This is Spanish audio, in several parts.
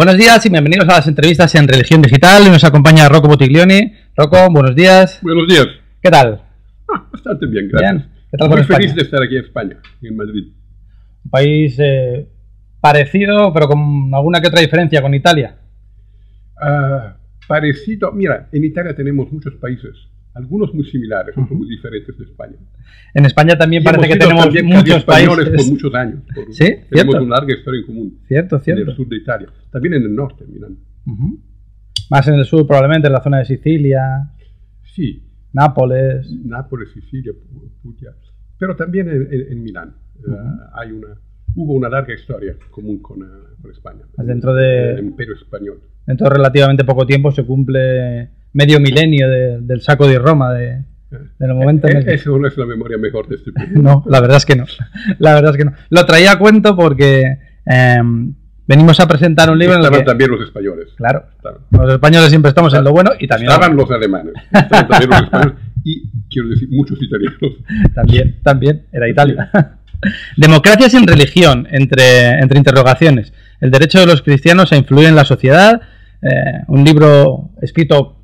Buenos días y bienvenidos a las entrevistas en Religión Digital. Nos acompaña Rocco Buttiglione. Rocco, buenos días. Buenos días. ¿Qué tal? Bastante bien, gracias. Bien. ¿Qué tal Muy por feliz España? de estar aquí en España, en Madrid. Un país parecido, pero con alguna que otra diferencia con Italia. Parecido, mira, en Italia tenemos muchos países, algunos muy similares, otros muy diferentes de España. En España también Y parece que hemos sido tenemos también muchos españoles países. por muchos años. Sí, tenemos cierto. una larga historia en común. Cierto, En cierto. el sur de Italia, también en el norte, Milán. Más en el sur, probablemente, en la zona de Sicilia, Sí, Nápoles. Nápoles, Sicilia, Puglia, pero también en Milán. Hubo una larga historia común con España. Dentro de- el Imperio Español. Dentro de relativamente poco tiempo se cumple medio milenio del saco de Roma, del momento en el que... Esa no es la memoria mejor de este periodo. No, la verdad es que no. La verdad es que no. Lo traía a cuento porque venimos a presentar un libro en el Estaban que... también los españoles. Claro, Estaban. los españoles siempre estamos en lo bueno y también... Estaban los alemanes. Estaban también los españoles. Y, quiero decir, muchos italianos. También, era Italia. Democracia sin religión, entre interrogaciones. El derecho de los cristianos a influir en la sociedad. Un libro escrito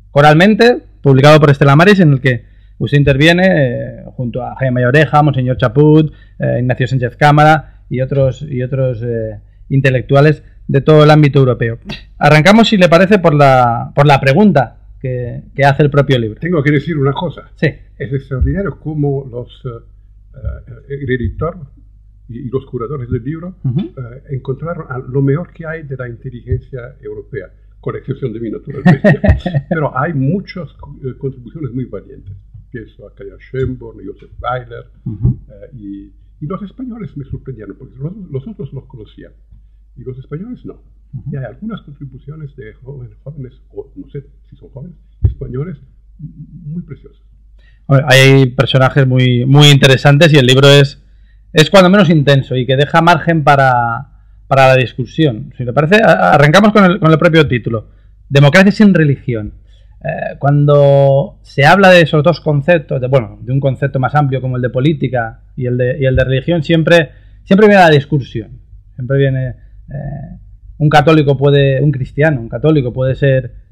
coralmente, publicado por Estela Maris, en el que usted interviene junto a Jaime Oreja, Monseñor Chaput, Ignacio Sánchez Cámara y otros intelectuales de todo el ámbito europeo. Arrancamos, si le parece, por la pregunta que hace el propio libro. Tengo que decir una cosa. Sí. Es extraordinario cómo el editor y los curadores del libro encontraron lo mejor que hay de la inteligencia europea, con excepción de mí, naturalmente. Pero hay muchas contribuciones muy valientes. Pienso a Kaja Schönborn, Joseph Weiler, y los españoles me sorprendieron, porque los otros los conocían, y los españoles no. Y hay algunas contribuciones de jóvenes, o no sé si son jóvenes, españoles, muy preciosas. Hay personajes muy, muy interesantes y el libro es cuando menos intenso y que deja margen para la discusión. Si le parece, arrancamos con el propio título. Democracia sin religión. Cuando se habla de esos dos conceptos, de un concepto más amplio como el de política y el de religión, siempre viene la discusión. Siempre viene un católico puede ser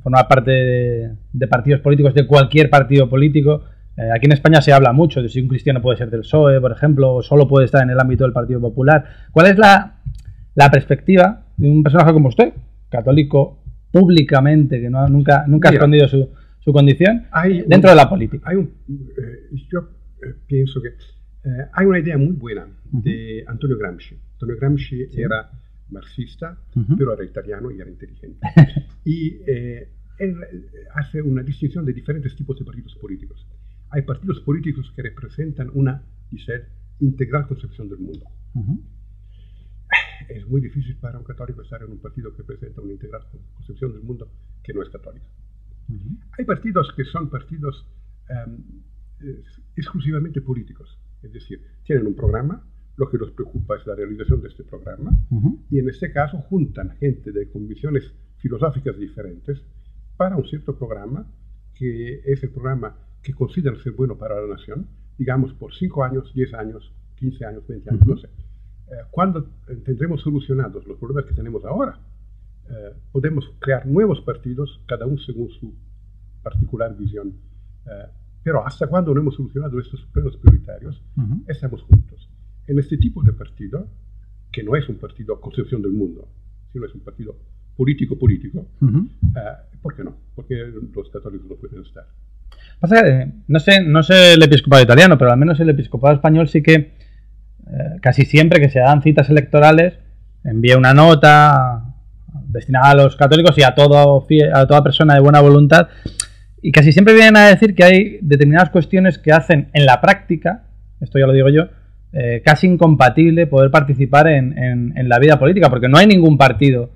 formar parte de partidos políticos, de cualquier partido político. Aquí en España se habla mucho de si un cristiano puede ser del PSOE, por ejemplo, o solo puede estar en el ámbito del Partido Popular. ¿Cuál es la perspectiva de un personaje como usted, católico públicamente, que nunca ha escondido su condición, dentro de la política? Yo pienso que hay una idea muy buena de Antonio Gramsci. Antonio Gramsci era marxista, pero era italiano y era inteligente. Y él hace una distinción de diferentes tipos de partidos políticos. Hay partidos políticos que representan una, dice él, integral concepción del mundo. Es muy difícil para un católico estar en un partido que presenta una integral concepción del mundo que no es católico. Hay partidos que son partidos exclusivamente políticos, es decir, tienen un programa, lo que los preocupa es la realización de este programa, y en este caso juntan gente de convicciones filosóficas diferentes para un cierto programa, que es el programa que consideran ser bueno para la nación, digamos por 5 años, 10 años, 15 años, 20 años, no sé. Cuando tendremos solucionados los problemas que tenemos ahora, podemos crear nuevos partidos, cada uno según su particular visión. Pero hasta cuando no hemos solucionado estos problemas prioritarios, estamos juntos. En este tipo de partido, que no es un partido concepción del mundo, sino es un partido político, ¿por qué no? Porque los católicos no pueden estar. Pasa que, no sé el episcopado italiano, pero al menos el episcopado español sí que casi siempre que se dan citas electorales envía una nota destinada a los católicos y a toda persona de buena voluntad, y casi siempre vienen a decir que hay determinadas cuestiones que hacen en la práctica, esto ya lo digo yo, casi incompatible poder participar en la vida política, porque no hay ningún partido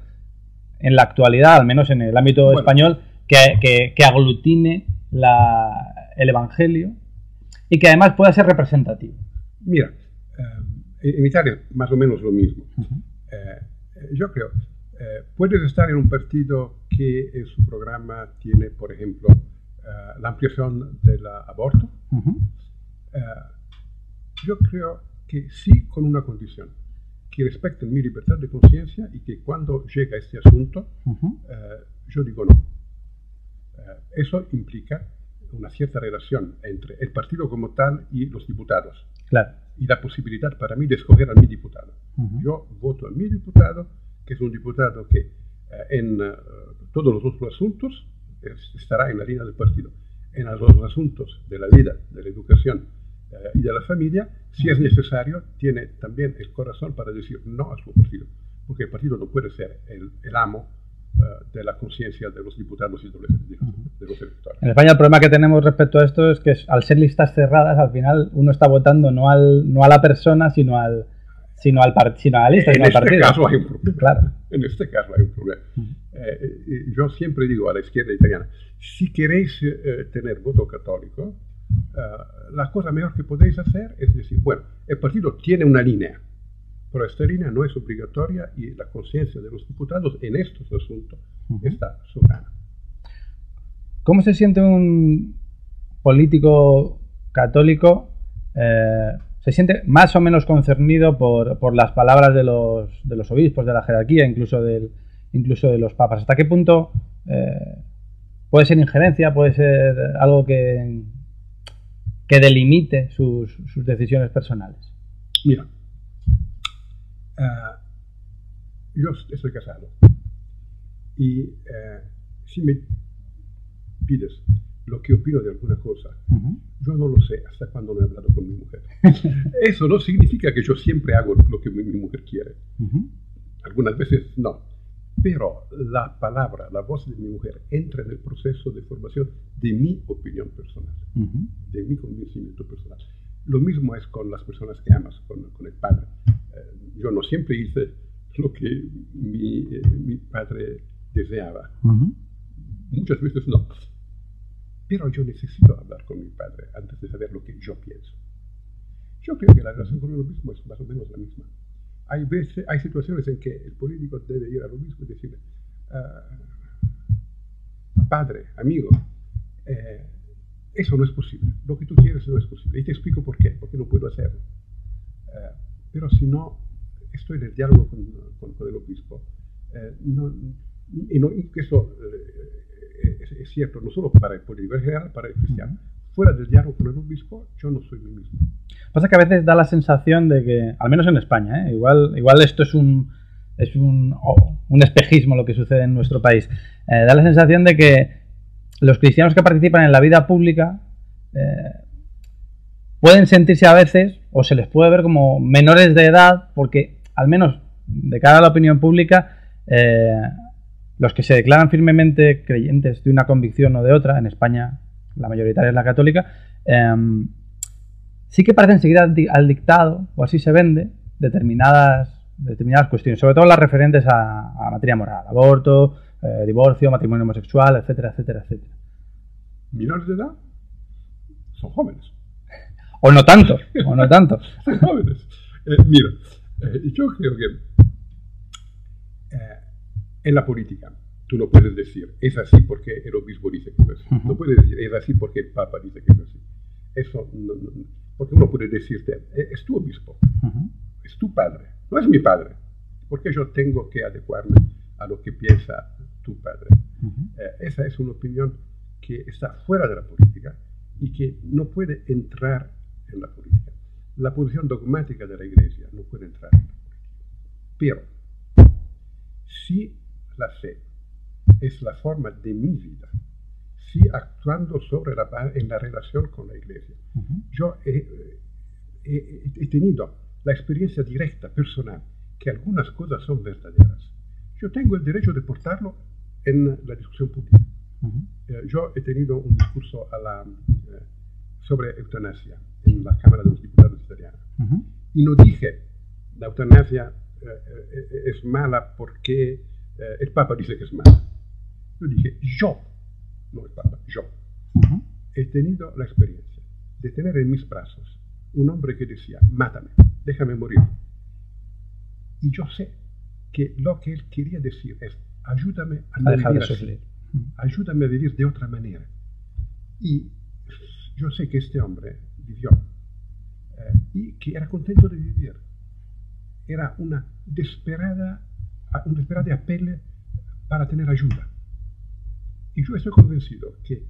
en la actualidad, al menos en el ámbito español, que aglutine el Evangelio y que además pueda ser representativo. Mira, en Italia más o menos lo mismo. Yo creo, puedes estar en un partido que en su programa tiene, por ejemplo, la ampliación del aborto. Yo creo que sí, con una condición, que respeten mi libertad de conciencia y que cuando llega este asunto, yo digo no. Eso implica una cierta relación entre el partido como tal y los diputados. Claro. Y la posibilidad para mí de escoger a mi diputado. Yo voto a mi diputado, que es un diputado que en todos los otros asuntos estará en la línea del partido. En los asuntos de la vida, de la educación y de la familia, si es necesario, tiene también el corazón para decir no a su partido. Porque el partido no puede ser el amo de la conciencia de los diputados y de los electores. En España el problema que tenemos respecto a esto es que al ser listas cerradas, al final uno está votando no a la persona, sino a la lista, sino al partido. Caso hay un problema. Claro. En este caso hay un problema. Yo siempre digo a la izquierda italiana, si queréis tener voto católico, la cosa mejor que podéis hacer es decir, bueno, el partido tiene una línea, pero esta línea no es obligatoria y la conciencia de los diputados en estos asuntos está soberana. ¿Cómo se siente un político católico? ¿Se siente más o menos concernido por las palabras de los obispos, de la jerarquía, incluso de los papas? ¿Hasta qué punto puede ser injerencia, puede ser algo que delimite sus decisiones personales? Mira, yo estoy casado y si me pides lo que opino de alguna cosa, yo no lo sé hasta cuando no he hablado con mi mujer. Eso no significa que yo siempre hago lo que mi mujer quiere. Algunas veces no. Pero la palabra, la voz de mi mujer entra en el proceso de formación de mi opinión personal, de mi convencimiento personal. Lo mismo es con las personas que amas, con el padre. Yo no siempre hice lo que mi padre deseaba. Muchas veces no. Pero yo necesito hablar con mi padre antes de saber lo que yo pienso. Yo creo que la relación con el obispo es más o menos la misma. Hay situaciones en que el político debe ir al obispo y decirle, padre, amigo, eso no es posible. Lo que tú quieres no es posible. Y te explico por qué, porque no puedo hacerlo. Pero si no estoy en el diálogo con el obispo, eso es cierto no solo para el político, en general para el cristiano. Fuera del diálogo con el obispo, yo no soy mí mismo. Pasa que a veces da la sensación de que, al menos en España, igual esto es un espejismo lo que sucede en nuestro país, da la sensación de que los cristianos que participan en la vida pública pueden sentirse a veces, o se les puede ver como menores de edad, porque al menos de cara a la opinión pública, los que se declaran firmemente creyentes de una convicción o de otra, en España la mayoritaria es la católica, sí que parecen seguir al dictado, o así se vende, determinadas cuestiones, sobre todo las referentes a materia moral, aborto, divorcio, matrimonio homosexual, etcétera, etcétera, etcétera. ¿Menores de edad? Son jóvenes. O no tanto, o no tanto. Son jóvenes. Mira, yo creo que en la política tú no puedes decir, es así porque el obispo dice que es así. No puedes decir, es así porque el papa dice que es así. Eso no, porque uno puede decirte, es tu obispo, es tu padre, no es mi padre, porque yo tengo que adecuarme a lo que piensa tu padre. Esa es una opinión que está fuera de la política y que no puede entrar en la política. La posición dogmática de la Iglesia no puede entrar en la política. Pero, si la fe es la forma de mi vida, si actuando en la relación con la Iglesia, yo he tenido la experiencia directa, personal, que algunas cosas son verdaderas. Yo tengo el derecho de portarlo en la discusión pública. Yo he tenido un discurso sobre eutanasia en la Cámara de los Diputados italiana. Y no dije, la eutanasia es mala porque el Papa dice que es mala. Yo dije, yo, no el Papa, yo, he tenido la experiencia de tener en mis brazos un hombre que decía, mátame, déjame morir. Y yo sé que lo que él quería decir es, ayúdame a no vivir así. Ayúdame a vivir de otra manera. Y yo sé que este hombre vivió y que era contento de vivir. era un desesperado apelo para tener ayuda. Y yo estoy convencido que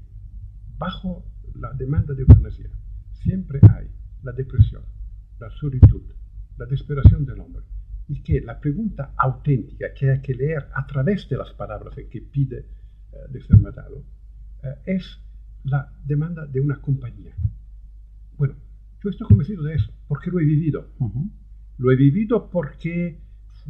bajo la demanda de eutanasia siempre hay la depresión, la solitud, la desesperación del hombre. Y que la pregunta auténtica que hay que leer a través de las palabras en que pide de ser matado es la demanda de una compañía. Bueno, yo estoy convencido de eso porque lo he vivido. Lo he vivido porque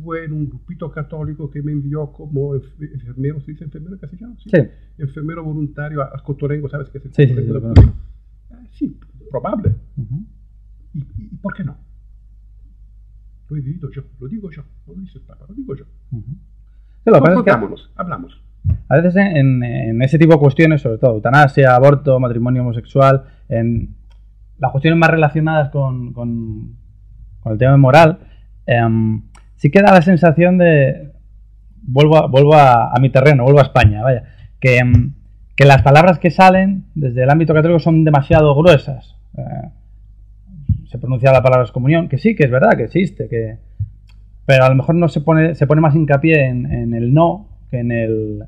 fue en un grupito católico que me envió como enfermero, ¿se dice enfermero en castellano? Sí. Enfermero voluntario a Cotorengo, ¿sabes qué es el Cotorengo? Lo conozco. Sí, probable. ¿Y por qué no? Lo he vivido yo, lo digo yo, no lo dice el Papa, lo digo yo. Confrontámonos, hablamos. A veces en ese tipo de cuestiones, sobre todo eutanasia, aborto, matrimonio homosexual, en las cuestiones más relacionadas con el tema moral, sí que da la sensación de, vuelvo a mi terreno, vuelvo a España, vaya, que las palabras que salen desde el ámbito católico son demasiado gruesas. Se pronuncia la palabra excomunión, que sí, que es verdad, que existe, pero a lo mejor no se pone más hincapié en el no que en el...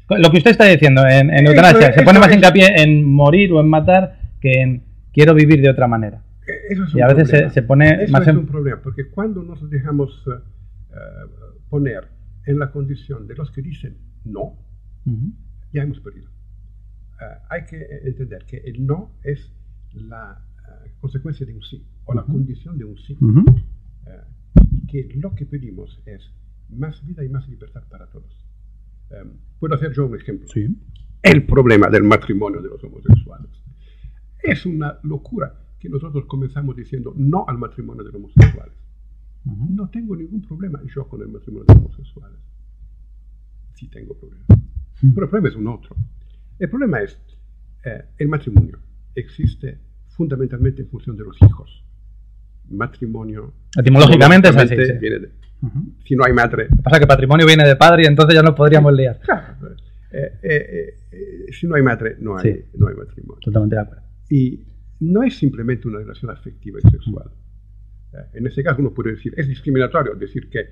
Lo que usted está diciendo en eutanasia, se pone más hincapié en morir o en matar que en quiero vivir de otra manera. Eso es y a veces se pone eso más es un problema, porque cuando nos dejamos poner en la condición de los que dicen no, ya hemos perdido. Hay que entender que el no es la consecuencia de un sí, o la condición de un sí. Y que lo que pedimos es más vida y más libertad para todos. Puedo hacer yo un ejemplo. Sí. El problema del matrimonio de los homosexuales. Es una locura que nosotros comenzamos diciendo no al matrimonio de los homosexuales. No tengo ningún problema yo con el matrimonio de los homosexuales. Sí tengo problemas. Pero el problema es un otro. El problema es el matrimonio existe fundamentalmente en función de los hijos. Matrimonio etimológicamente es así, sí. Viene de, si no hay madre. Pasa que patrimonio viene de padre y entonces ya nos podríamos liar. Claro, si no hay madre, no hay matrimonio. Totalmente de acuerdo. Y no es simplemente una relación afectiva y sexual. En este caso uno puede decir, es discriminatorio decir que,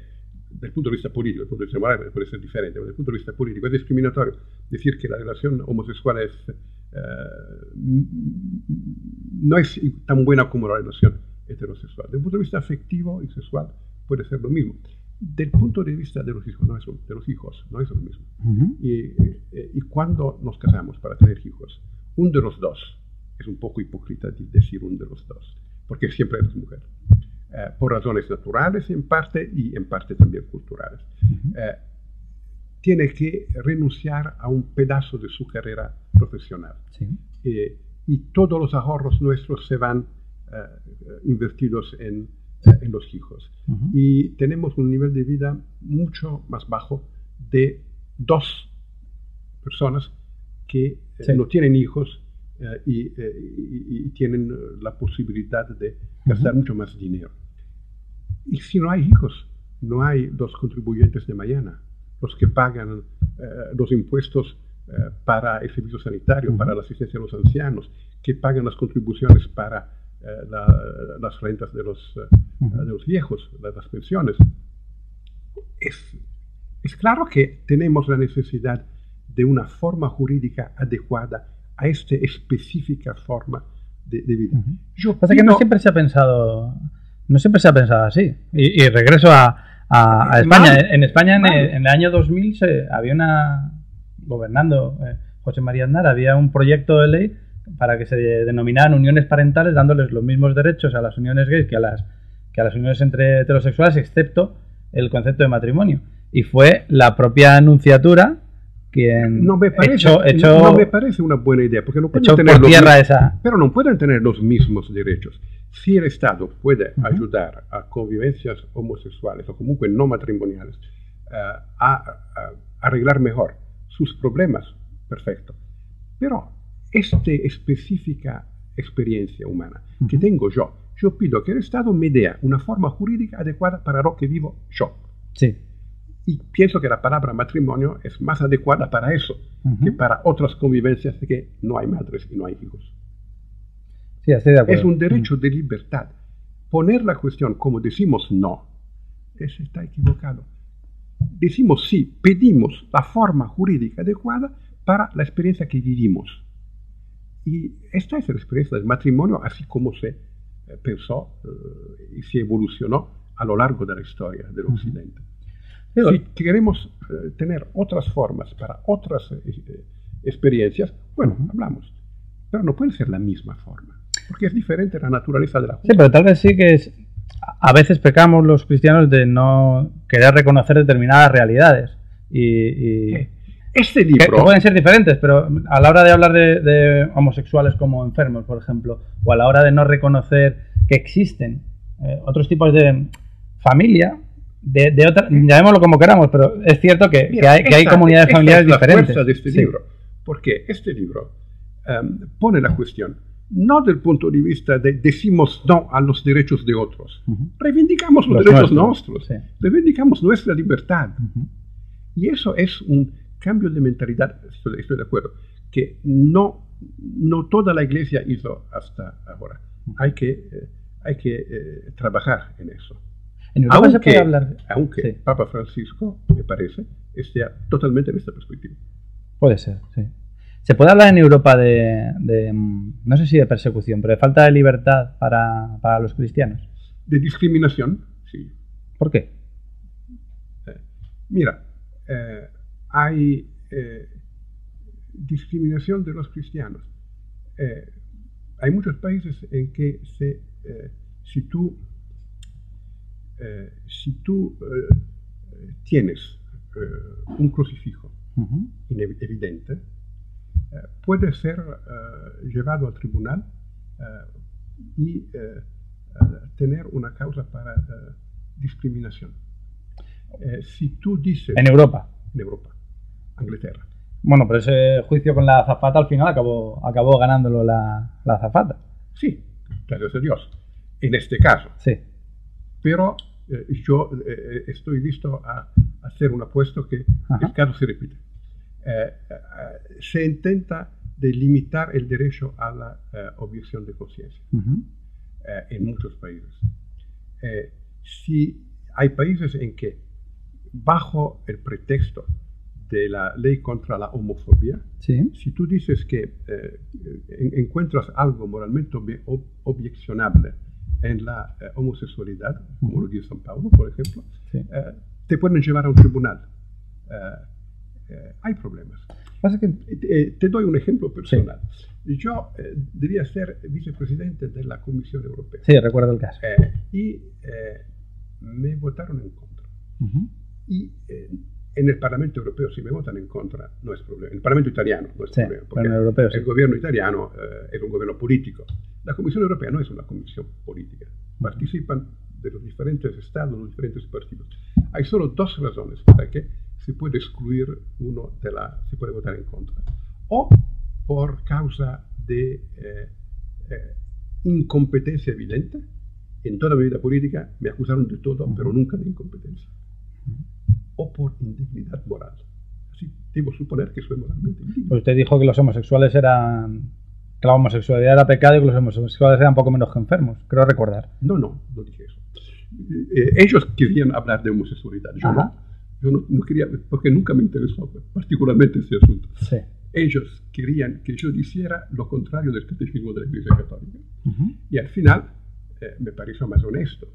desde el punto de vista político, desde el punto de vista moral puede ser diferente, pero desde el punto de vista político es discriminatorio decir que la relación homosexual no es tan buena como la relación heterosexual. Desde el punto de vista afectivo y sexual puede ser lo mismo. Del punto de vista de los hijos no es lo mismo. Y cuando nos casamos para tener hijos, uno de los dos, es un poco hipócrita decir uno de los dos, porque siempre eres mujer, por razones naturales en parte y en parte también culturales. Tiene que renunciar a un pedazo de su carrera profesional. Sí. Y todos los ahorros nuestros se van invertidos en los hijos. Y tenemos un nivel de vida mucho más bajo de dos personas que no tienen hijos y tienen la posibilidad de gastar mucho más dinero. Y si no hay hijos, no hay los contribuyentes de mañana, los que pagan los impuestos para el servicio sanitario, para la asistencia a los ancianos, que pagan las contribuciones para las rentas de los viejos, las pensiones. Es claro que tenemos la necesidad de una forma jurídica adecuada a esta específica forma de vida. Pasa que no siempre se ha pensado así. Y regreso a España. En España en el año 2000 había gobernando José María Aznar, había un proyecto de ley para que se denominaran uniones parentales, dándoles los mismos derechos a las uniones gays que a las uniones entre heterosexuales, excepto el concepto de matrimonio. Y fue la propia Nunciatura quien no me parece una buena idea, porque no pueden pero no pueden tener los mismos derechos. Si el Estado puede ayudar a convivencias homosexuales o comunque no matrimoniales a arreglar mejor sus problemas, perfecto. Pero esta específica experiencia humana que tengo yo pido que el Estado me dé una forma jurídica adecuada para lo que vivo yo. Sí. Y pienso que la palabra matrimonio es más adecuada para eso que para otras convivencias de que no hay madres y no hay hijos. Sí, estoy de acuerdo. Es un derecho de libertad. Poner la cuestión como decimos no, ese está equivocado. Decimos sí, pedimos la forma jurídica adecuada para la experiencia que vivimos. Y esta es la experiencia del matrimonio, así como se pensó y se evolucionó a lo largo de la historia del Occidente. Si queremos tener otras formas para otras experiencias, bueno, hablamos. Pero no puede ser la misma forma, porque es diferente la naturaleza de la justicia. Sí, pero tal vez sí que es... A veces pecamos los cristianos de no querer reconocer determinadas realidades. Este libro... Que pueden ser diferentes, pero a la hora de hablar de homosexuales como enfermos, por ejemplo, o a la hora de no reconocer que existen otros tipos de familia, llamémoslo como queramos, pero es cierto que hay comunidades familiares diferentes. Esta es la fuerza de este libro, porque este libro pone la cuestión no del punto de vista de decimos no a los derechos de otros, reivindicamos los derechos nuestros, reivindicamos nuestra libertad. Y eso es un cambio de mentalidad, estoy de acuerdo, que no toda la Iglesia hizo hasta ahora. Hay que trabajar en eso. En Europa se puede hablar aunque Papa Francisco, me parece, esté totalmente en esta perspectiva. Puede ser, sí. ¿Se puede hablar en Europa no sé si de persecución, pero de falta de libertad para los cristianos? De discriminación, sí. ¿Por qué? Mira, hay discriminación de los cristianos. Hay muchos países en que si tú tienes un crucifijo evidente, puede ser llevado al tribunal y tener una causa para discriminación. Si tú dices... ¿En Europa? En Europa, Inglaterra. Bueno, pero ese juicio con la azafata al final acabó ganándolo la azafata. Sí, gracias a Dios. En este caso. Sí. Pero yo estoy listo a hacer un apuesto que el caso se repite. Se intenta delimitar el derecho a la objeción de conciencia en muchos países. Si hay países en que, bajo el pretexto de la ley contra la homofobia, si tú dices que encuentras algo moralmente objecionable en la homosexualidad, como lo dice San Pablo, por ejemplo, te pueden llevar a un tribunal. Hay problemas. Te doy un ejemplo personal. Yo debía ser vicepresidente de la Comisión Europea. Sí, recuerdo el caso. Y me votaron en contra. Y en el Parlamento Europeo, si me votan en contra, no es problema. En el Parlamento italiano no es problema, porque el gobierno italiano es un gobierno político. La Comisión Europea no es una comisión política. Participan de los diferentes estados, los diferentes partidos. Hay solo dos razones para que se puede excluir se puede votar en contra. O por causa de incompetencia evidente. En toda mi vida política me acusaron de todo, pero nunca de incompetencia. O por indignidad moral. Así debo suponer que soy moralmente indigno. Pues usted dijo que los homosexuales que la homosexualidad era pecado y que los homosexuales eran poco menos que enfermos, creo recordar. No dije eso. Ellos querían hablar de homosexualidad, yo no quería, porque nunca me interesó particularmente ese asunto. Ellos querían que yo hiciera lo contrario del catecismo de la Iglesia Católica. Y al final me pareció más honesto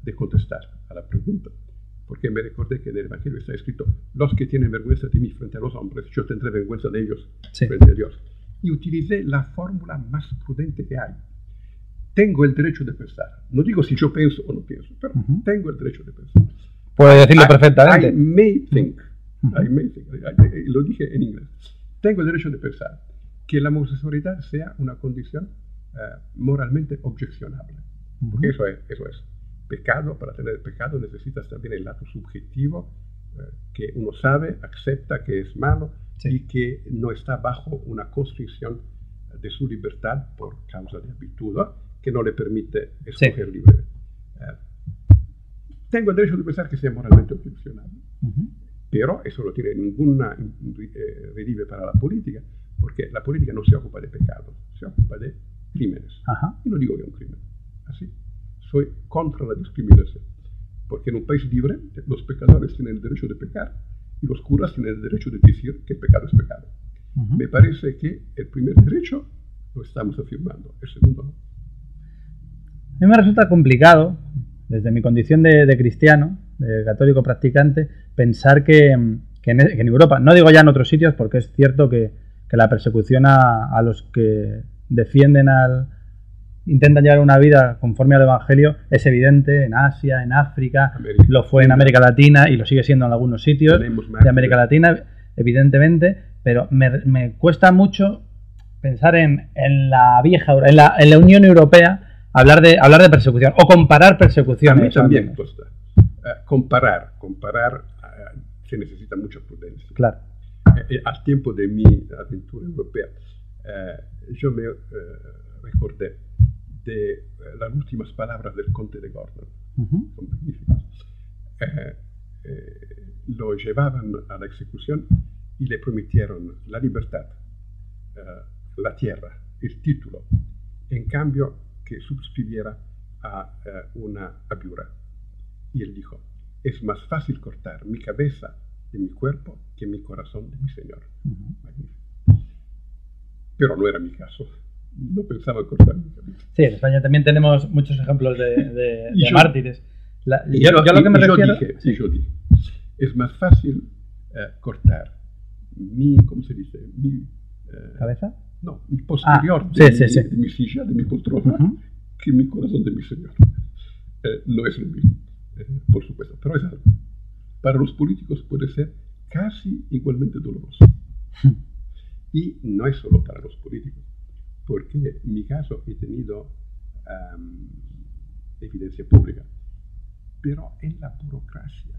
de contestar a la pregunta, porque me recordé que en el Evangelio está escrito: los que tienen vergüenza de mí frente a los hombres, yo tendré vergüenza de ellos frente a Dios. Y utilicé la fórmula más prudente que hay. Tengo el derecho de pensar. No digo si yo pienso o no pienso, pero tengo el derecho de pensar. Puede decirlo perfectamente. I may think. Lo dije en inglés. Tengo el derecho de pensar que la homosexualidad sea una condición moralmente objecionable. Porque eso es. Pecado, para tener pecado necesitas también el lado subjetivo, que uno sabe, acepta que es malo y que no está bajo una constricción de su libertad por causa de habitud, que no le permite escoger libremente. Tengo el derecho de pensar que sea moralmente objecionable, pero eso no tiene ninguna relieve para la política, porque la política no se ocupa de pecados, se ocupa de crímenes. Y no digo que es un crimen, así. Soy contra la discriminación, Porque en un país libre los pecadores tienen el derecho de pecar y los curas tienen el derecho de decir que el pecado es pecado. Me parece que el primer derecho lo estamos afirmando, el segundo no. A mí me resulta complicado, desde mi condición de cristiano, de católico practicante, pensar que en Europa, no digo ya en otros sitios, porque es cierto que la persecución a los que defienden intentan llevar una vida conforme al Evangelio es evidente en Asia, en África, lo fue en América Latina y lo sigue siendo en algunos sitios de América Latina, evidentemente, pero me cuesta mucho pensar en la vieja, en la Unión Europea, hablar de persecución o comparar persecuciones. A mí también cuesta. Comparar se necesita mucha prudencia. Claro. Al tiempo de mi aventura europea, yo me recordé de las últimas palabras del conde de Gordon. Son magníficas. Lo llevaban a la ejecución y le prometieron la libertad, la tierra, el título, en cambio que suscribiera a una abiura. Y él dijo: es más fácil cortar mi cabeza de mi cuerpo que mi corazón de mi Señor. Magnífico. Pero no era mi caso. No pensaba cortar mi cabeza. Sí, en España también tenemos muchos ejemplos de mártires. Yo lo que me refiero... Yo dije, es más fácil cortar mi, ¿cómo se dice? Mi ¿cabeza? No, mi posterior de mi silla, de mi poltrona, que mi corazón de mi Señor. No es lo mismo, por supuesto, pero es algo. Para los políticos puede ser casi igualmente doloroso. Y no es solo para los políticos, porque en mi caso he tenido evidencia pública, pero en la burocracia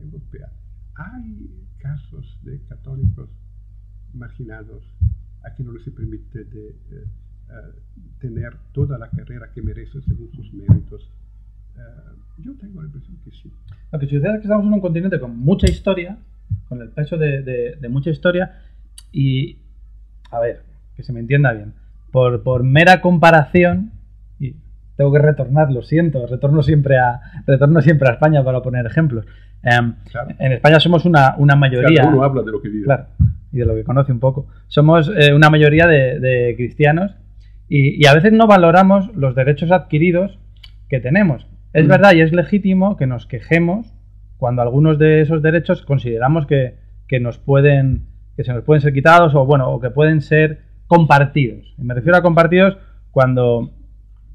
europea hay casos de católicos marginados a quien no les se permite tener toda la carrera que merecen según sus méritos. Yo tengo la impresión que sí. Lo que sucede es que estamos en un continente con mucha historia, con el peso de mucha historia, y, a ver, que se me entienda bien, por mera comparación, y tengo que retornar, lo siento, retorno siempre a España para poner ejemplos. Claro. En España somos una mayoría... Cada uno habla de lo que vive. Claro, y de lo que conoce un poco. Somos una mayoría de cristianos y a veces no valoramos los derechos adquiridos que tenemos. Es verdad y es legítimo que nos quejemos cuando algunos de esos derechos consideramos que se nos pueden ser quitados o que pueden ser compartidos. Y me refiero a compartidos cuando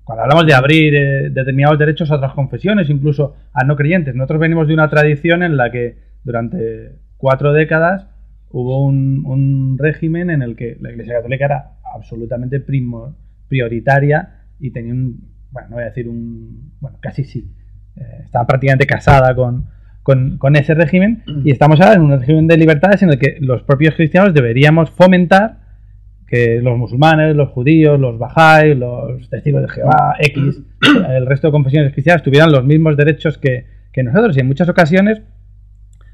hablamos de abrir determinados derechos a otras confesiones, incluso a no creyentes. Nosotros venimos de una tradición en la que durante 4 décadas hubo un régimen en el que la Iglesia Católica era absolutamente prioritaria y tenía no voy a decir casi sí. Estaba prácticamente casada con ese régimen y estamos ahora en un régimen de libertades en el que los propios cristianos deberíamos fomentar que los musulmanes, los judíos, los bahá'í, los testigos de Jehová, el resto de confesiones cristianas tuvieran los mismos derechos que nosotros, y en muchas ocasiones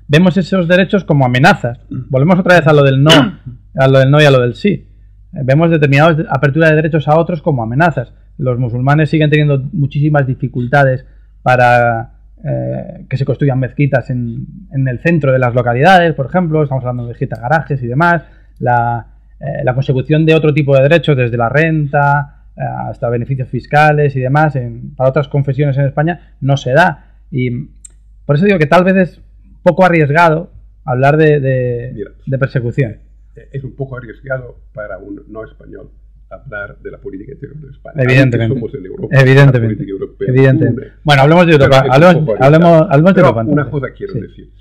vemos esos derechos como amenazas. Volvemos otra vez a lo del no y a lo del sí. Vemos determinadas aperturas de derechos a otros como amenazas. Los musulmanes siguen teniendo muchísimas dificultades para que se construyan mezquitas en el centro de las localidades, por ejemplo. Estamos hablando de mezquitas, garajes y demás. La consecución de otro tipo de derechos, desde la renta hasta beneficios fiscales y demás, para otras confesiones en España no se da. Y por eso digo que tal vez es poco arriesgado hablar de persecución. Es un poco arriesgado para un no español hablar de la política interior de España. Evidentemente. Somos en Europa. Evidentemente. Europea, bueno, hablemos de Europa. Hablemos de Europa. Una cosa quiero decir.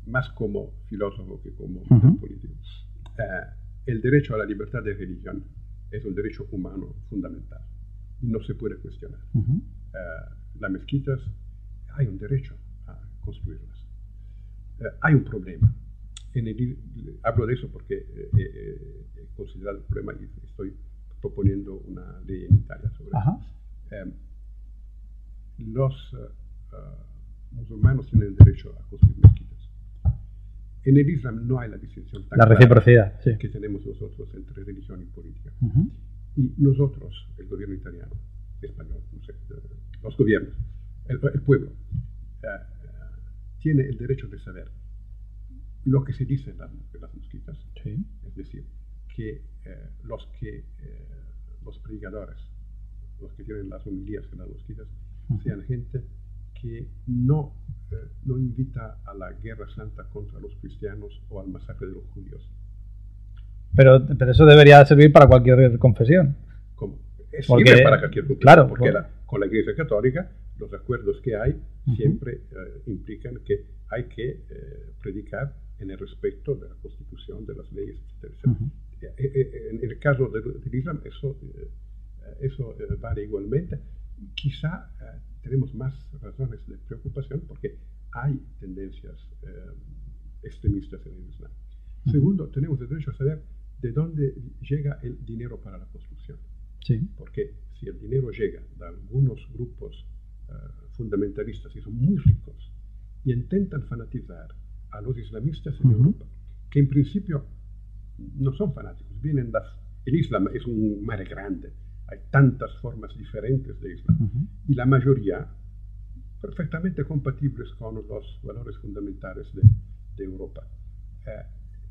Más como filósofo que como político. El derecho a la libertad de religión es un derecho humano fundamental y no se puede cuestionar. Las mezquitas, hay un derecho a construirlas. Hay un problema. Hablo de eso porque he considerado el problema y estoy proponiendo una ley en Italia sobre eso. Los musulmanes tienen el derecho a construir mezquitas. En el Islam no hay la distinción tan clara reciprocidad que tenemos nosotros entre religión y política. Y nosotros, el gobierno italiano, español, no sé, los gobiernos, el pueblo, tiene el derecho de saber lo que se dice en las mezquitas, sí. Es decir, que los predicadores, los que tienen las homilías en las mezquitas, sean gente que no invita a la guerra santa contra los cristianos o al masacre de los judíos. Pero eso debería servir para cualquier confesión. ¿Cómo? Sirve para cualquier confesión, claro, porque con la Iglesia Católica los acuerdos que hay siempre implican que hay que predicar en el respeto de la Constitución, de las leyes, etc. En el caso del Islam eso vale igualmente. Quizá tenemos más razones de preocupación porque hay tendencias extremistas en el Islam. Segundo, tenemos el derecho a saber de dónde llega el dinero para la construcción. Sí. Porque si el dinero llega de algunos grupos fundamentalistas y son muy ricos y intentan fanatizar a los islamistas en Europa, que en principio no son fanáticos, el Islam es un mar grande, hay tantas formas diferentes de Islam y la mayoría perfectamente compatibles con los valores fundamentales de Europa.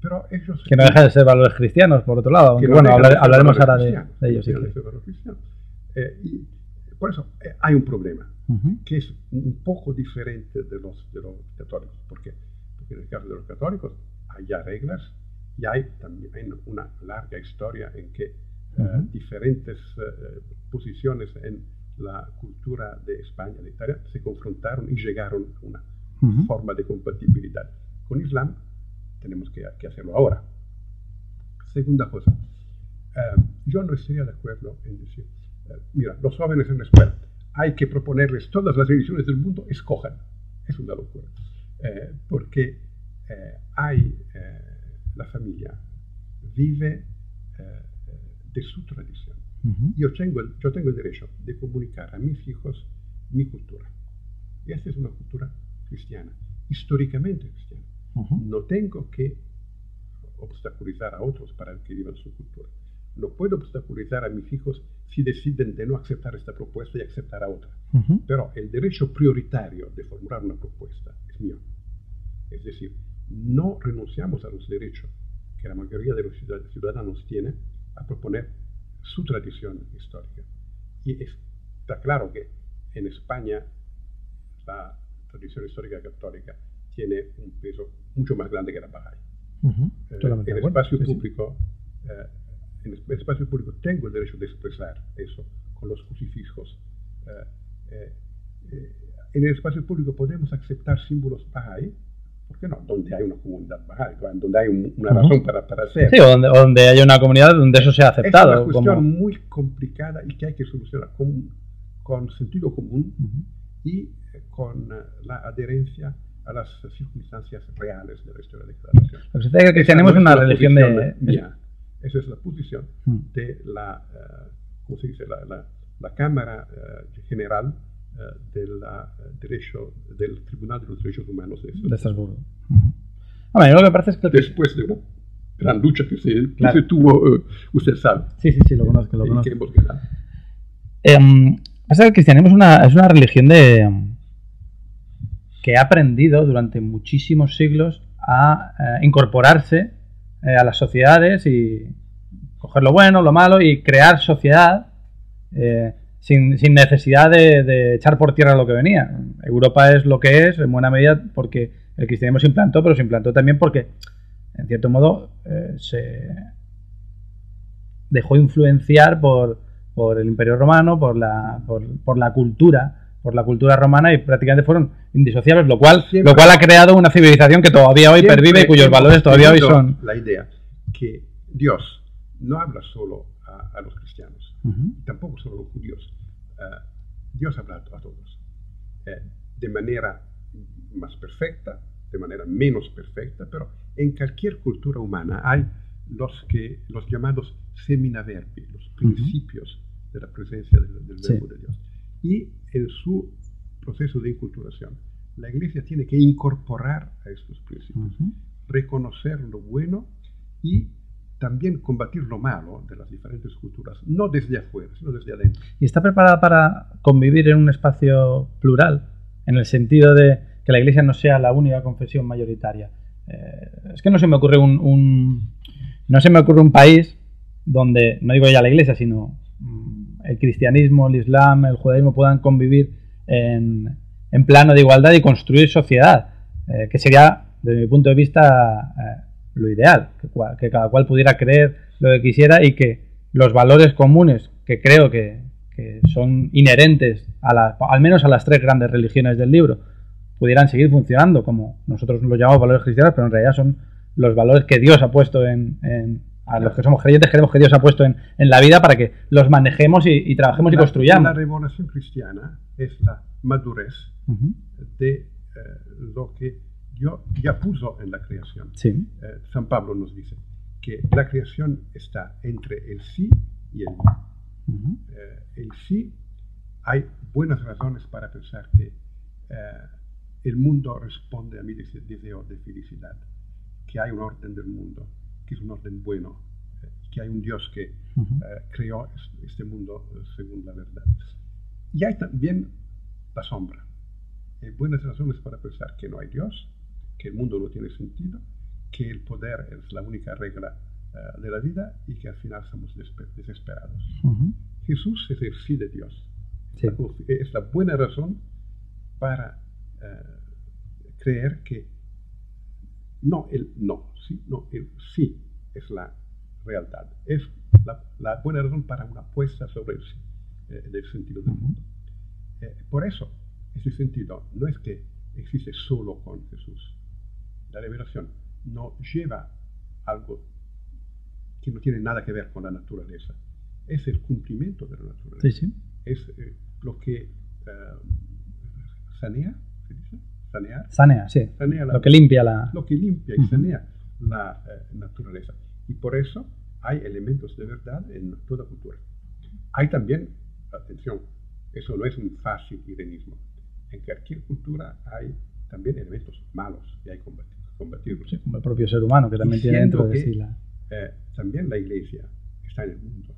Pero ellos... Que no deja de ser valores cristianos, por otro lado. Aunque, bueno, hablaremos ahora de ellos. Sí. Y por eso hay un problema, que es un poco diferente de los católicos. ¿Por qué? Porque en el caso de los católicos hay ya reglas y hay también una larga historia en que diferentes posiciones en la cultura de España, de Italia, se confrontaron y llegaron a una forma de compatibilidad. Con Islam tenemos que hacerlo ahora. Segunda cosa, yo no estaría de acuerdo en decir, mira, los jóvenes en la escuela, hay que proponerles todas las religiones del mundo, escojan. Es una locura. Porque la familia vive de su tradición. Yo tengo el derecho de comunicar a mis hijos mi cultura. Y esta es una cultura cristiana, históricamente cristiana. No tengo que obstaculizar a otros para que vivan su cultura. No puedo obstaculizar a mis hijos si deciden de no aceptar esta propuesta y aceptar a otra. Pero el derecho prioritario de formular una propuesta es mío. Es decir, no renunciamos a los derechos que la mayoría de los ciudadanos tienen a proponer su tradición histórica. Y está claro que en España la tradición histórica católica tiene un peso mucho más grande que la Bahá'í. En el espacio público, tengo el derecho de expresar eso con los crucifijos. En el espacio público podemos aceptar símbolos Bahá'í. ¿Por qué no? Donde hay una comunidad Bahá'í, donde hay una razón para hacerlo. Sí, o donde haya una comunidad donde eso sea aceptado. Es una cuestión muy complicada y que hay que solucionar con sentido común y con la adherencia a las circunstancias reales de la historia de cada nación. Lo que sucede es que tenemos una religión Esa es la posición de ¿cómo se dice? La Cámara General del Tribunal de los Derechos Humanos de Estrasburgo. Hombre, lo que parece es que después de una gran lucha que se tuvo, usted sabe. Sí, lo conozco. Que hemos ganado. Pasa que el cristianismo es una religión que ha aprendido durante muchísimos siglos a incorporarse a las sociedades y coger lo bueno, lo malo y crear sociedad sin necesidad de echar por tierra lo que venía. Europa es lo que es en buena medida porque el cristianismo se implantó, pero se implantó también porque, en cierto modo, se dejó influenciar por el Imperio Romano, por la cultura romana y prácticamente fueron indisociables, lo cual ha creado una civilización que todavía hoy pervive y cuyos valores todavía hoy son... La idea que Dios no habla solo a los cristianos, tampoco solo a los judíos. Dios habla a todos, de manera más perfecta, de manera menos perfecta, pero en cualquier cultura humana hay los llamados seminaverbi, los principios de la presencia del verbo de Dios. Y en su proceso de inculturación, la Iglesia tiene que incorporar a estos principios, reconocer lo bueno y también combatir lo malo de las diferentes culturas, no desde afuera, sino desde adentro. ¿Y está preparada para convivir en un espacio plural? En el sentido de que la Iglesia no sea la única confesión mayoritaria. Es que no se me ocurre no se me ocurre un país donde, no digo ya la Iglesia, sino el cristianismo, el islam, el judaísmo puedan convivir en plano de igualdad y construir sociedad, que sería, desde mi punto de vista, lo ideal, que cada cual pudiera creer lo que quisiera y que los valores comunes, que creo que son inherentes al menos a las tres grandes religiones del libro, pudieran seguir funcionando, como nosotros los llamamos valores cristianos, pero en realidad son los valores que Dios ha puesto a los que somos creyentes, queremos que Dios ha puesto en la vida para que los manejemos y trabajemos y construyamos. La revelación cristiana es la madurez de lo que Dios ya puso en la creación. Sí. San Pablo nos dice que la creación está entre el sí y el no. El sí, hay buenas razones para pensar que el mundo responde a mi deseo de felicidad, que hay un orden del mundo, que es un orden bueno, que hay un Dios que creó este mundo según la verdad. Y hay también la sombra. Hay buenas razones para pensar que no hay Dios, que el mundo no tiene sentido, que el poder es la única regla de la vida y que al final somos desesperados. Jesús es el sí de Dios. Sí. Es la buena razón para creer que no el no, sí, no el sí es la realidad. Es la buena razón para una apuesta sobre el sí del sentido del mundo. Por eso, ese sentido no es que existe solo con Jesús. La revelación no lleva algo que no tiene nada que ver con la naturaleza. Es el cumplimiento de la naturaleza. Sí, sí. Es lo que sanea, ¿se dice? Sanea, sí. Sanea lo que limpia la... Lo que limpia y sanea la naturaleza. Y por eso hay elementos de verdad en toda cultura. Hay también, atención, eso no es un fácil irenismo. En cualquier cultura hay también elementos malos y hay que combatirlos. Sí, como el propio ser humano, que también tiene dentro de sí la... también la Iglesia está en el mundo.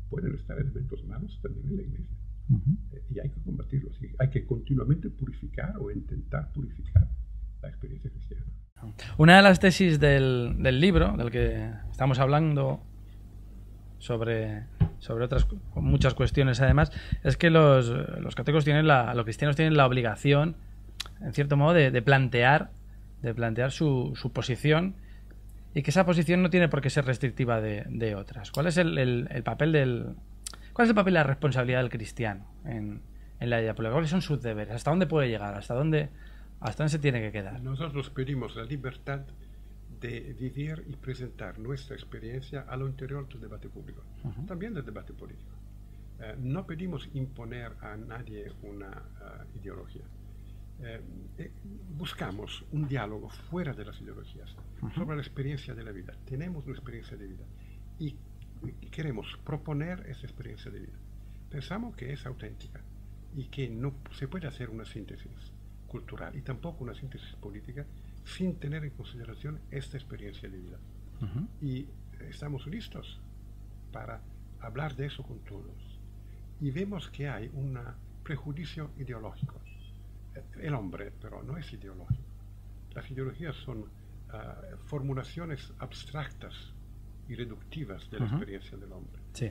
Pueden estar elementos malos también en la Iglesia. Y hay que combatirlos. Y hay que continuamente purificar o intentar purificar la experiencia cristiana. Una de las tesis del libro, del que estamos hablando sobre otras muchas cuestiones además, es que los católicos los cristianos tienen la obligación, en cierto modo, de plantear su posición, y que esa posición no tiene por qué ser restrictiva de otras. ¿Cuál es el papel y la responsabilidad del cristiano en la vida pública? ¿Cuáles son sus deberes? ¿Hasta dónde puede llegar? ¿Hasta dónde se tiene que quedar? Nosotros pedimos la libertad de vivir y presentar nuestra experiencia a lo interior del debate público, también del debate político. No pedimos imponer a nadie una ideología. Buscamos un diálogo fuera de las ideologías sobre la experiencia de la vida. Tenemos una experiencia de vida y queremos proponer esa experiencia de vida. Pensamos que es auténtica y que no se puede hacer una síntesis cultural y tampoco una síntesis política sin tener en consideración esta experiencia de vida. Y estamos listos para hablar de eso con todos. Y vemos que hay un prejuicio ideológico. El hombre, pero no es ideológico. Las ideologías son formulaciones abstractas y reductivas de la experiencia del hombre. Sí.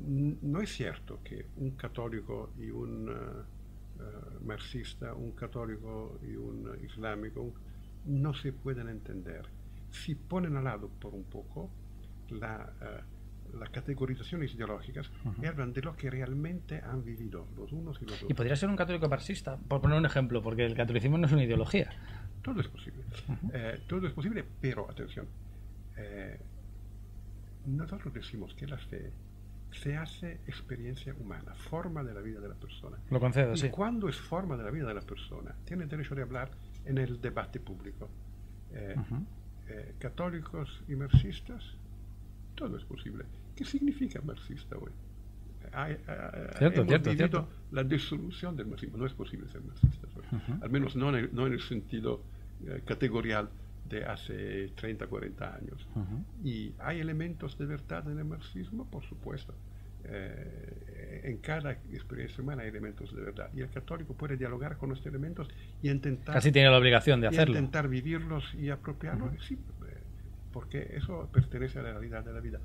No es cierto que un católico y un marxista, un católico y un islámico no se pueden entender. Si ponen al lado por un poco las categorizaciones ideológicas, hablan de lo que realmente han vivido los unos y los otros. ¿Y podría ser un católico marxista? Por poner un ejemplo, porque el catolicismo no es una ideología. Todo es posible. Todo es posible, pero atención. Nosotros decimos que la fe se hace experiencia humana, forma de la vida de la persona. Lo concedo, sí. Y cuando es forma de la vida de la persona, tiene derecho de hablar en el debate público. Católicos y marxistas, todo es posible. ¿Qué significa marxista hoy? Hemos vivido la disolución del marxismo. No es posible ser marxista hoy. Al menos no en el sentido categorial de hace 30, 40 años. ¿Y hay elementos de verdad en el marxismo? Por supuesto. En cada experiencia humana hay elementos de verdad. Y el católico puede dialogar con los elementos y intentar... Casi tiene la obligación de hacerlo. Intentar vivirlos y apropiarlos. Sí, porque eso pertenece a la realidad de la vida.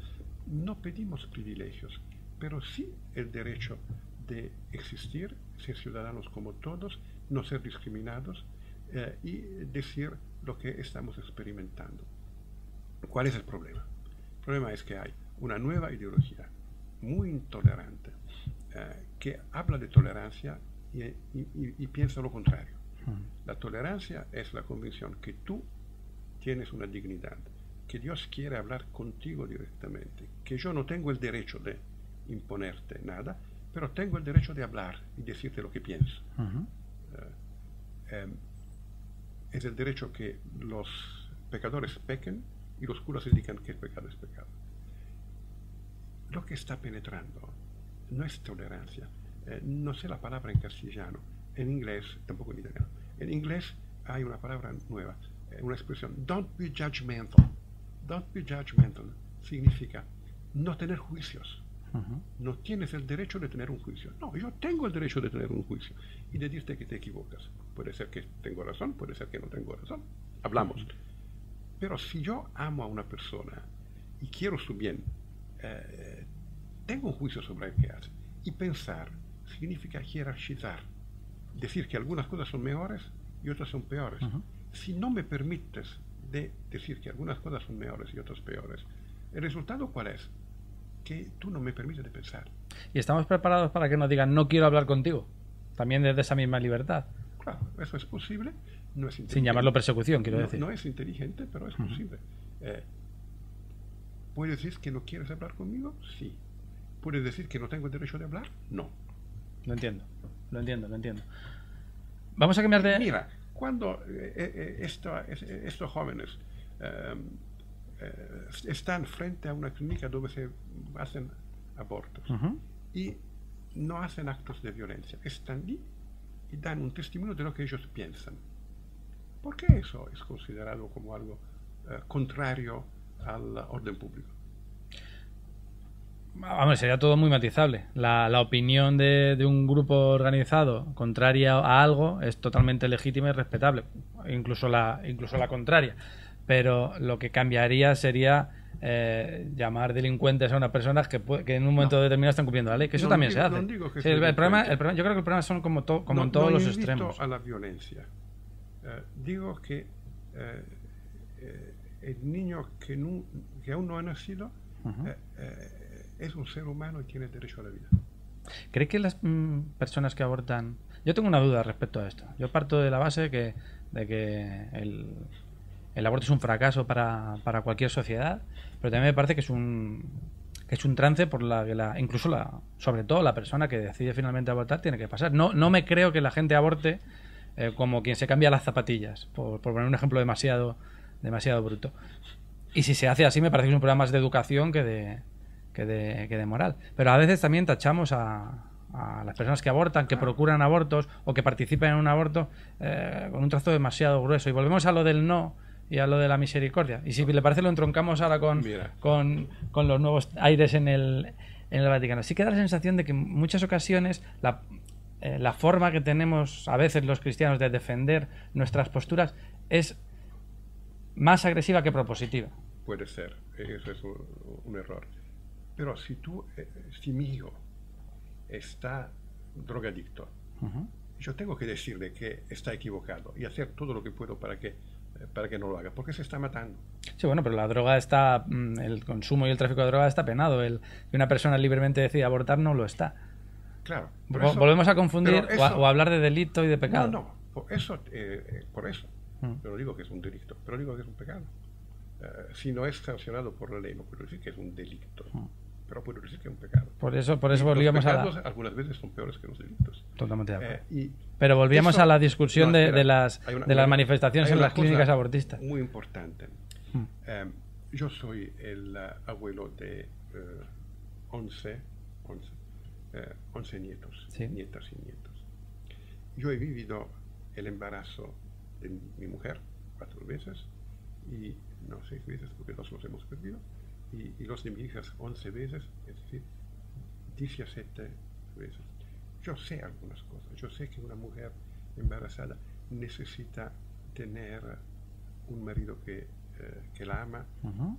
No pedimos privilegios, pero sí el derecho de existir, ser ciudadanos como todos, no ser discriminados y decir lo que estamos experimentando. ¿Cuál es el problema? El problema es que hay una nueva ideología muy intolerante que habla de tolerancia y piensa lo contrario. La tolerancia es la convicción que tú tienes una dignidad, que Dios quiere hablar contigo directamente, que yo no tengo el derecho de imponerte nada, pero tengo el derecho de hablar y decirte lo que pienso. Es el derecho que los pecadores pequen y los curas indican que el pecado es pecado. Lo que está penetrando no es tolerancia. No sé la palabra en castellano, en inglés, tampoco en italiano. En inglés hay una palabra nueva, una expresión, don't be judgmental. Don't be judgmental significa no tener juicios. No tienes el derecho de tener un juicio. No, yo tengo el derecho de tener un juicio y de decirte que te equivocas. Puede ser que tengo razón, puede ser que no tengo razón. Hablamos. Pero si yo amo a una persona y quiero su bien, tengo un juicio sobre el que hace. Y pensar significa jerarquizar. Decir que algunas cosas son mejores y otras son peores. Si no me permites de decir que algunas cosas son mejores y otras peores, ¿el resultado cuál es? Que tú no me permites de pensar. ¿Y estamos preparados para que nos digan no quiero hablar contigo? También desde esa misma libertad. Claro, eso es posible. No es sin llamarlo persecución, quiero decir. No es inteligente, pero es posible. ¿Puedes decir que no quieres hablar conmigo? Sí. ¿Puedes decir que no tengo el derecho de hablar? No. Lo entiendo. Vamos a cambiar de... Mira, cuando estos jóvenes están frente a una clínica donde se hacen abortos y no hacen actos de violencia, están allí y dan un testimonio de lo que ellos piensan. ¿Por qué eso es considerado como algo contrario al orden público? Vamos, sería todo muy matizable. La opinión de un grupo organizado contraria a algo es totalmente legítima y respetable, incluso la contraria. Pero lo que cambiaría sería llamar delincuentes a unas personas que en un momento determinado están cumpliendo la ley, que eso también se hace. Sí, el problema, yo creo que el problema son como en todos los extremos. A la violencia. Digo que el niño que aún no ha nacido es un ser humano y tiene derecho a la vida. ¿Cree que las personas que abortan... Yo tengo una duda respecto a esto. Yo parto de la base de que el aborto es un fracaso para cualquier sociedad, pero también me parece que es un trance por la que sobre todo la persona que decide finalmente abortar tiene que pasar. No me creo que la gente aborte como quien se cambia las zapatillas, por poner un ejemplo demasiado bruto. Y si se hace así me parece que es un problema más de educación que de moral. Pero a veces también tachamos a las personas que abortan, que procuran abortos o que participan en un aborto con un trazo demasiado grueso. Y volvemos a lo del no y a lo de la misericordia. Y si le parece lo entroncamos ahora con los nuevos aires en el Vaticano. Sí que da la sensación de que en muchas ocasiones la forma que tenemos a veces los cristianos de defender nuestras posturas es más agresiva que propositiva. Puede ser, eso es un error. Pero si mi hijo está drogadicto, yo tengo que decirle que está equivocado y hacer todo lo que puedo para que no lo haga, porque se está matando. Sí, bueno, pero la droga está, el consumo y el tráfico de droga está penado. Que una persona libremente decida abortar no lo está. Claro. Volvemos a confundir o a hablar de delito y de pecado. No, por eso. Pero digo que es un delito, pero digo que es un pecado. Si no es sancionado por la ley, no puedo decir que es un delito, pero puedo decir que es un pecado. Por eso volvíamos a algunas veces son peores que los delitos. Totalmente de acuerdo. Pero volvíamos a la discusión de las manifestaciones en las clínicas abortistas. Muy importante. Yo soy el abuelo de 11 nietos, nietas y nietos. Yo he vivido el embarazo de mi mujer 4 veces y no 6 veces, porque 2 los hemos perdido, y los de mis hijas 11 veces, es decir, 17 veces. Yo sé algunas cosas. Yo sé que una mujer embarazada necesita tener un marido que la ama,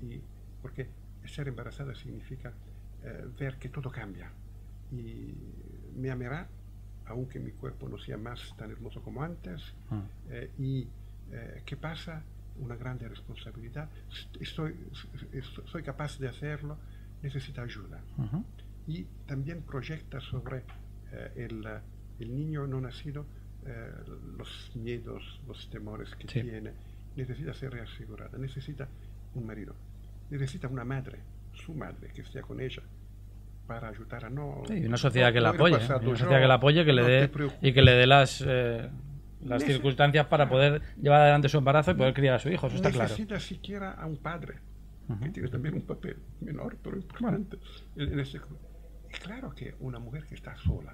y porque ser embarazada significa ver que todo cambia y me amará aunque mi cuerpo no sea más tan hermoso como antes, y ¿qué pasa? Una grande responsabilidad. Soy capaz de hacerlo, necesita ayuda. Y también proyecta sobre el niño no nacido los miedos, los temores que tiene. Necesita ser reasegurada, necesita un marido, necesita una madre, su madre, que esté con ella para ayudar a no... Sí, una sociedad que la apoye, una sociedad que la apoye, que le dé y que le dé las circunstancias para poder llevar adelante su embarazo y poder criar a su hijo, eso está claro. Necesita siquiera a un padre, que tiene también un papel menor, pero importante. Y claro que una mujer que está sola,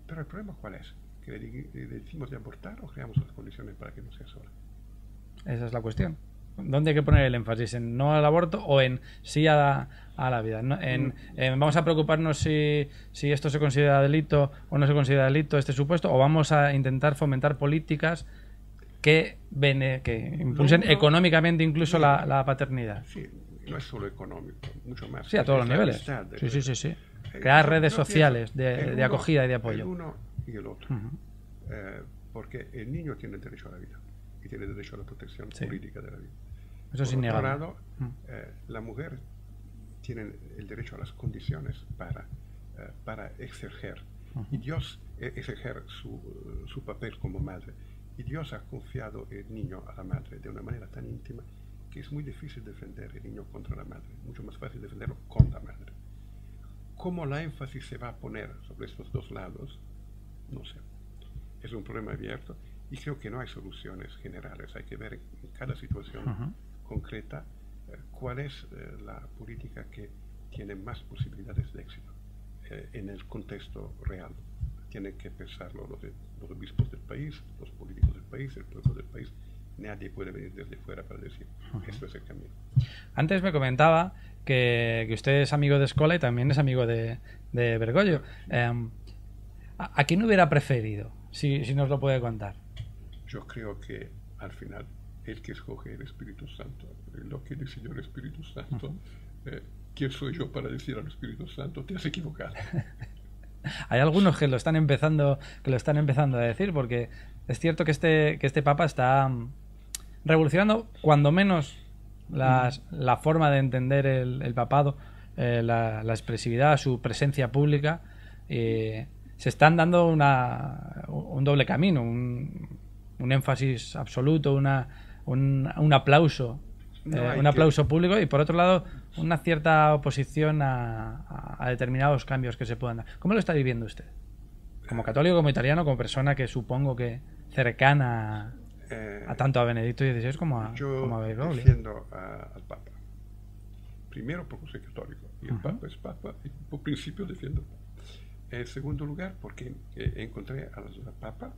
pero el problema ¿cuál es? ¿Que le decimos de abortar o creamos las condiciones para que no sea sola? Esa es la cuestión. ¿Dónde hay que poner el énfasis? ¿En no al aborto o en sí a la vida? ¿No? ¿Vamos a preocuparnos si esto se considera delito o no se considera delito, este supuesto? ¿O vamos a intentar fomentar políticas que impulsen económicamente incluso la paternidad? Sí, no es solo económico, mucho más. Sí, a todos los niveles. Sí. Crear redes sociales de acogida y de apoyo. El uno y el otro. Porque el niño tiene derecho a la vida y tiene derecho a la protección política de la vida. Eso es innegable. Por otro lado, la mujer tiene el derecho a las condiciones para ejercer. Y Dios ejercer su papel como madre. Y Dios ha confiado el niño a la madre de una manera tan íntima que es muy difícil defender el niño contra la madre. Mucho más fácil defenderlo con la madre. ¿Cómo la énfasis se va a poner sobre estos dos lados? No sé. Es un problema abierto y creo que no hay soluciones generales. Hay que ver en cada situación concreta cuál es la política que tiene más posibilidades de éxito en el contexto real. Tienen que pensarlo los obispos del país, los políticos del país, el pueblo del país. Nadie puede venir desde fuera para decir esto es el camino. Antes me comentaba que usted es amigo de Scola y también es amigo de Bergoglio. ¿A quién hubiera preferido? Si nos lo puede contar. Yo creo que al final el que escoge el Espíritu Santo, lo que decidió el Espíritu Santo, ¿quién soy yo para decir al Espíritu Santo te has equivocado? Hay algunos que lo están empezando a decir, porque es cierto que este Papa está revolucionando cuando menos la forma de entender el papado, la expresividad, su presencia pública. Se están dando un doble camino, un énfasis absoluto, un aplauso, un aplauso público, y por otro lado una cierta oposición a determinados cambios que se puedan dar. ¿Cómo lo está viviendo usted? Como católico, como italiano, como persona que supongo que cercana a tanto a Benedicto XVI como a Bergoglio. Yo defiendo al Papa. Primero porque soy católico y el Papa es Papa y por principio defiendo al Papa. En segundo lugar porque encontré al Papa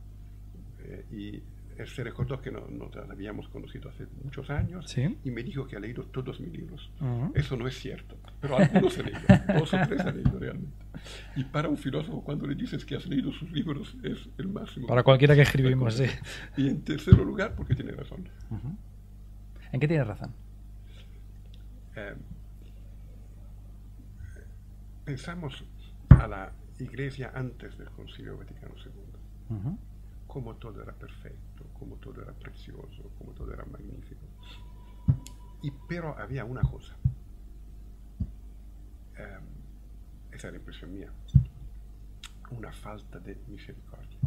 y él se recordó que nos habíamos conocido hace muchos años, ¿sí? Y me dijo que ha leído todos mis libros. Eso no es cierto, pero algunos he leído, 2 o 3 he leído realmente. Y para un filósofo, cuando le dices que has leído sus libros, es el máximo. Para cualquiera que escribimos, sí. Y en tercer lugar, porque tiene razón. ¿En qué tiene razón? Pensamos a la Iglesia antes del Concilio Vaticano II. Como todo era perfecto, como todo era precioso, como todo era magnífico. Pero había una cosa, esa es la impresión mía, una falta de misericordia.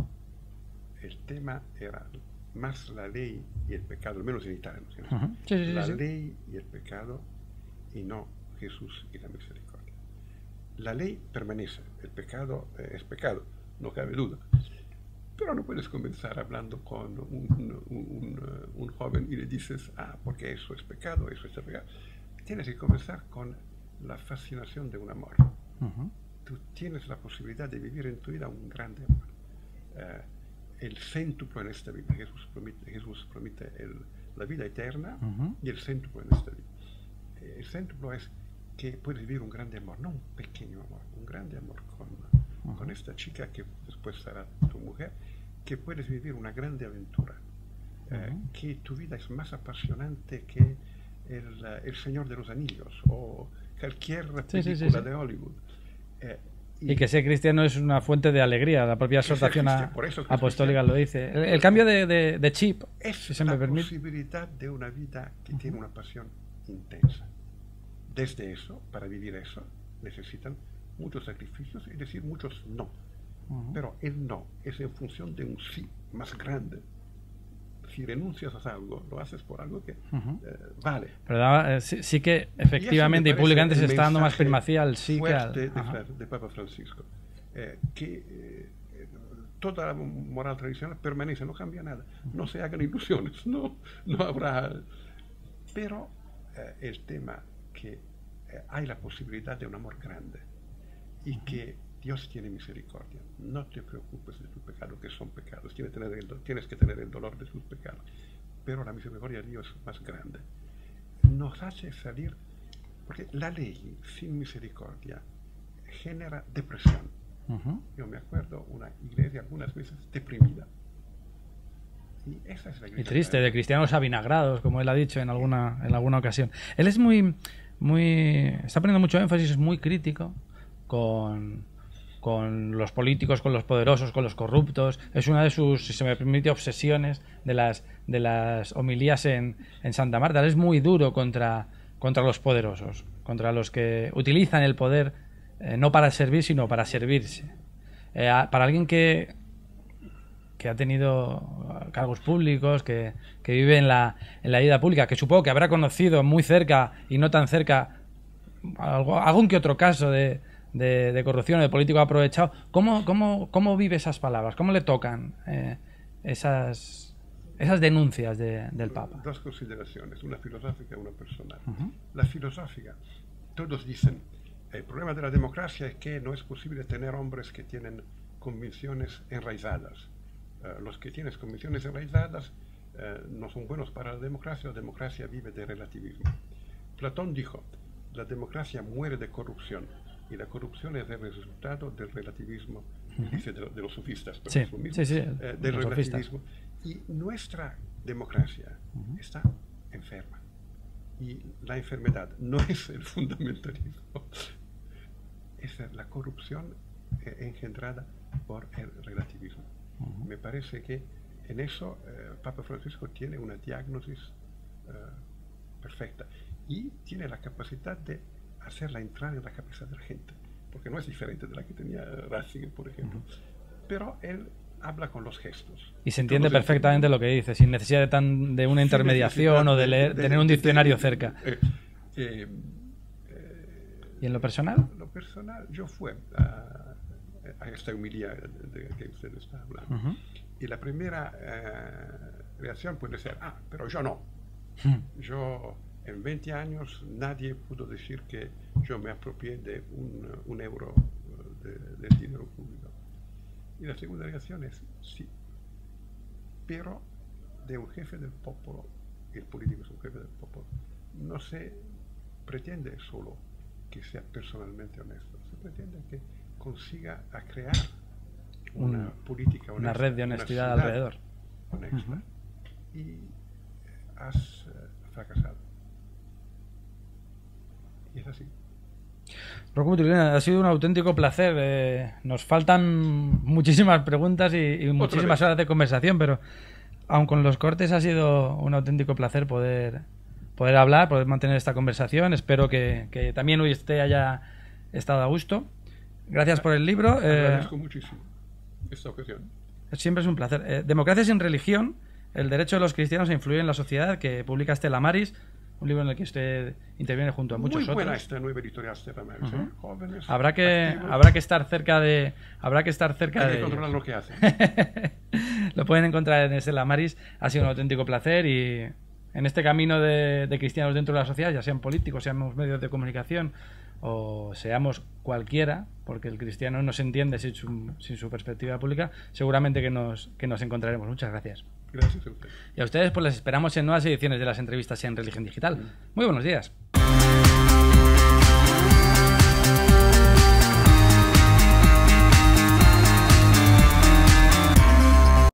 El tema era más la ley y el pecado, al menos en Italia, ¿no? La ley y el pecado, y no Jesús y la misericordia. La ley permanece, el pecado es pecado, no cabe duda. Pero no puedes comenzar hablando con un joven y le dices, porque eso es pecado, eso es pecado. Tienes que comenzar con la fascinación de un amor. Tú tienes la posibilidad de vivir en tu vida un grande amor. El céntuplo en esta vida. Jesús promete la vida eterna y el céntuplo en esta vida. El céntuplo es que puedes vivir un grande amor, no un pequeño amor, un grande amor con esta chica que después será tu mujer, que puedes vivir una grande aventura, que tu vida es más apasionante que el Señor de los Anillos o cualquier película de Hollywood. Y que ser cristiano es una fuente de alegría, la propia exhortación apostólica lo dice. El cambio de chip, es si se me permite. La posibilidad de una vida que tiene una pasión intensa. Desde eso, para vivir eso, necesitan muchos sacrificios, es decir, muchos no. Pero el no es en función de un sí más grande. Si renuncias a algo, lo haces por algo que vale. Pero sí que efectivamente y públicamente se está dando más primacía al sí que al... de Papa Francisco. Toda la moral tradicional permanece, no cambia nada. No se hagan ilusiones, no habrá... Pero el tema que hay la posibilidad de un amor grande y que Dios tiene misericordia. No te preocupes de tu pecado, que son pecados. Tienes que tener el dolor de tus pecados. Pero la misericordia de Dios es más grande. Nos hace salir, porque la ley sin misericordia genera depresión. Yo me acuerdo una iglesia algunas veces deprimida. Y esa es la iglesia. Y triste, de cristianos avinagrados, como él ha dicho en alguna ocasión. Él es está poniendo mucho énfasis, es muy crítico con los políticos, con los poderosos, con los corruptos. Es una de sus, si se me permite, obsesiones de las homilías en Santa Marta. Él es muy duro contra los poderosos, contra los que utilizan el poder no para servir, sino para servirse. Para alguien que ha tenido cargos públicos, que vive en la vida pública, que supongo que habrá conocido muy cerca y no tan cerca algún que otro caso de corrupción, de político aprovechado. ¿Cómo vive esas palabras? ¿Cómo le tocan esas denuncias del Papa? Dos consideraciones, una filosófica y una personal. La filosófica, todos dicen, el problema de la democracia es que no es posible tener hombres que tienen convicciones enraizadas. Los que tienen convicciones enraizadas no son buenos para la democracia vive de relativismo. Platón dijo, la democracia muere de corrupción. Y la corrupción es el resultado del relativismo, dice de los sofistas, pero es lo mismo, del relativismo. Y nuestra democracia está enferma. Y la enfermedad no es el fundamentalismo, es la corrupción engendrada por el relativismo. Me parece que en eso Papa Francisco tiene una diagnosis perfecta y tiene la capacidad de hacerla entrar en la cabeza de la gente, porque no es diferente de la que tenía Ratzinger, por ejemplo. Pero él habla con los gestos. Y se entiende perfectamente lo que dice, sin necesidad de una intermediación o de tener un diccionario cerca. ¿Y en lo personal? En lo personal, yo fui a esta humildad de que usted está hablando. Y la primera reacción puede ser, pero yo no. Yo... En 20 años nadie pudo decir que yo me apropié de un euro del dinero público. Y la segunda reacción es sí, pero de un jefe del pueblo, el político es un jefe del pueblo, no se pretende solo que sea personalmente honesto, se pretende que consiga a crear una política honesta, una red de honestidad alrededor. Honesta. Y has fracasado. Y es así. Rocco Buttiglione, ha sido un auténtico placer. Nos faltan muchísimas preguntas y muchísimas horas de conversación, pero aun con los cortes ha sido un auténtico placer poder hablar, poder mantener esta conversación. Espero que también hoy haya estado a gusto. Gracias por el libro. Agradezco muchísimo esta ocasión. Siempre es un placer. Democracia sin religión, el derecho de los cristianos a influir en la sociedad, que publica Stella Maris. Un libro en el que usted interviene junto a muchos otros. Muy buena esta nueva editorial Stella Maris, jóvenes. Habrá que estar cerca de. Hay que controlar lo que hacen. Lo pueden encontrar en Stella Maris. Ha sido un auténtico placer y en este camino de cristianos dentro de la sociedad, ya sean políticos, seamos medios de comunicación o seamos cualquiera, porque el cristiano no se entiende sin su perspectiva pública, seguramente que nos encontraremos. Muchas gracias. Gracias a ustedes. Y a ustedes pues les esperamos en nuevas ediciones de las entrevistas en Religión Digital. Muy buenos días.